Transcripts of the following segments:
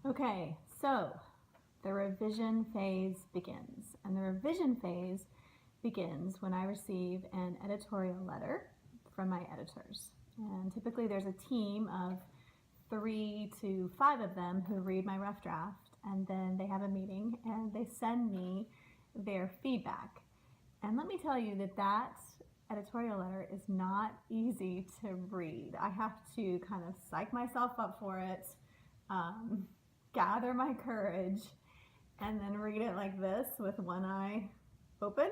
Okay, so the revision phase begins. And the revision phase begins when I receive an editorial letter from my editors. And typically there's a team of 3 to 5 of them who read my rough draft, and then they have a meeting and they send me their feedback. And let me tell you that editorial letter is not easy to read. I have to kind of psych myself up for it, gather my courage, and then read it like this with one eye open,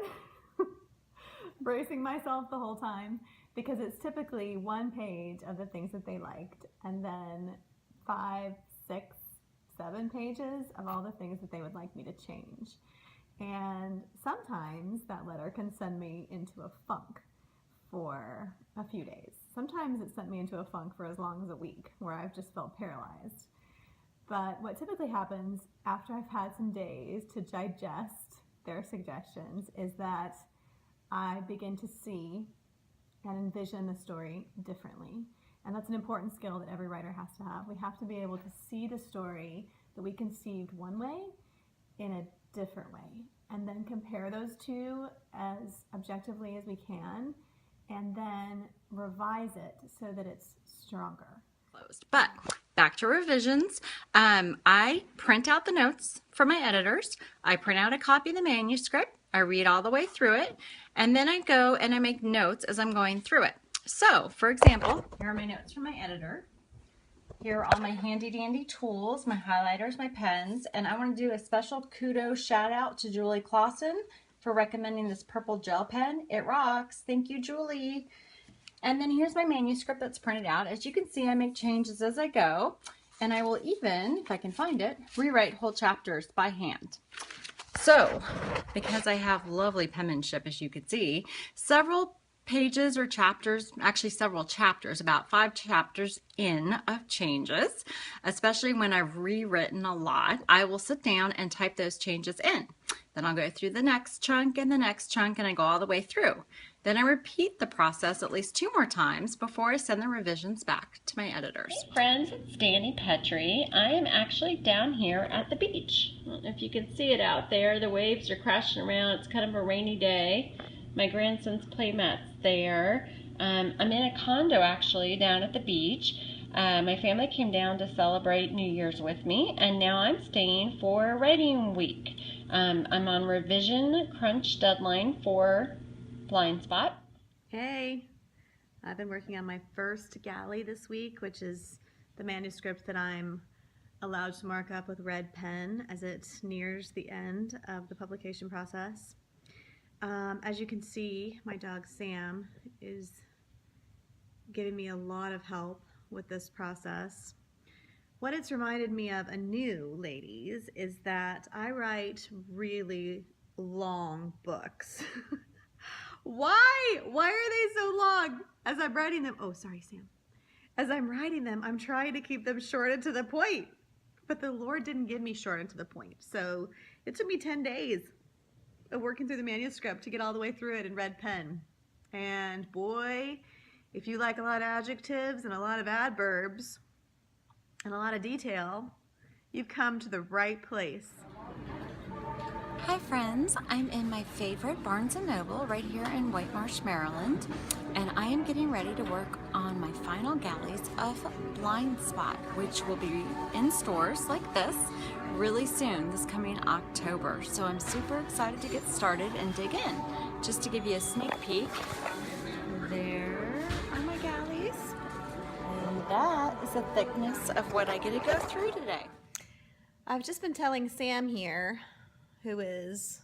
bracing myself the whole time, because it's typically 1 page of the things that they liked, and then 5, 6, 7 pages of all the things that they would like me to change. And sometimes that letter can send me into a funk for a few days. Sometimes it sent me into a funk for as long as a week, where I've just felt paralyzed. But what typically happens after I've had some days to digest their suggestions is that I begin to see and envision the story differently. And that's an important skill that every writer has to have. We have to be able to see the story that we conceived one way in a different way, and then compare those two as objectively as we can, and then revise it so that it's stronger. But back to revisions. I print out the notes from my editors. I print out a copy of the manuscript. I read all the way through it, and then I go and I make notes as I'm going through it. So, for example, here are my notes from my editor. Here are all my handy dandy tools, my highlighters, my pens, and I want to do a special kudos shout out to Julie Clausen for recommending this purple gel pen. It rocks. Thank you, Julie. And then here's my manuscript that's printed out. As you can see, I make changes as I go, and I will even, if I can find it, rewrite whole chapters by hand. So, because I have lovely penmanship, as you can see, several pages or chapters, actually several chapters, about 5 chapters in of changes, especially when I've rewritten a lot, I will sit down and type those changes in. Then I'll go through the next chunk and the next chunk, and I go all the way through. Then I repeat the process at least 2 more times before I send the revisions back to my editors. Hey friends, it's Dani Pettrey. I am actually down here at the beach. I don't know if you can see it out there. The waves are crashing around. It's kind of a rainy day. My grandson's playmat's there. I'm in a condo actually down at the beach. My family came down to celebrate New Year's with me, and now I'm staying for writing week. I'm on revision crunch deadline for Blind Spot. Hey, I've been working on my first galley this week, which is the manuscript that I'm allowed to mark up with red pen as it nears the end of the publication process. As you can see, my dog Sam is giving me a lot of help with this process. What it's reminded me of anew, ladies, is that I write really long books. Why? Why are they so long? As I'm writing them, oh, sorry, Sam. As I'm writing them, I'm trying to keep them short and to the point. But the Lord didn't give me short and to the point. So it took me 10 days of working through the manuscript to get all the way through it in red pen. And boy, if you like a lot of adjectives and a lot of adverbs and a lot of detail, you've come to the right place. Hi friends, I'm in my favorite Barnes & Noble right here in White Marsh, Maryland, and I am getting ready to work on my final galleys of Blind Spot, which will be in stores like this really soon, this coming October. So I'm super excited to get started and dig in. Just to give you a sneak peek, there are my galleys, and that is the thickness of what I get to go through today. I've just been telling Sam here, who is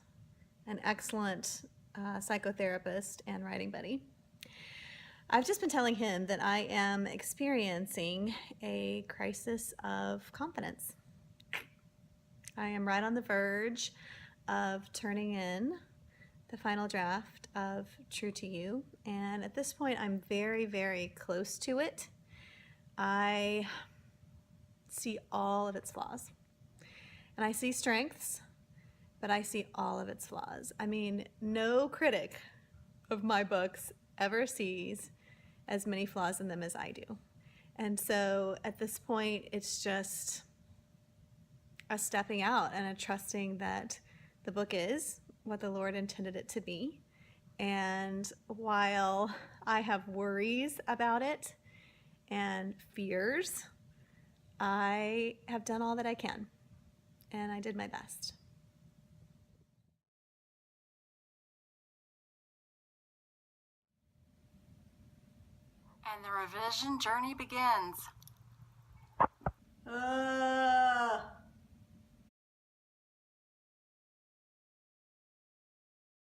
an excellent psychotherapist and writing buddy. I've just been telling him that I am experiencing a crisis of confidence. I am right on the verge of turning in the final draft of True to You, and at this point I'm very, very close to it. I see all of its flaws, and I see strengths, but I see all of its flaws. I mean, no critic of my books ever sees as many flaws in them as I do. And so at this point, it's just a stepping out and a trusting that the book is what the Lord intended it to be. And while I have worries about it and fears, I have done all that I can, and I did my best. And the revision journey begins.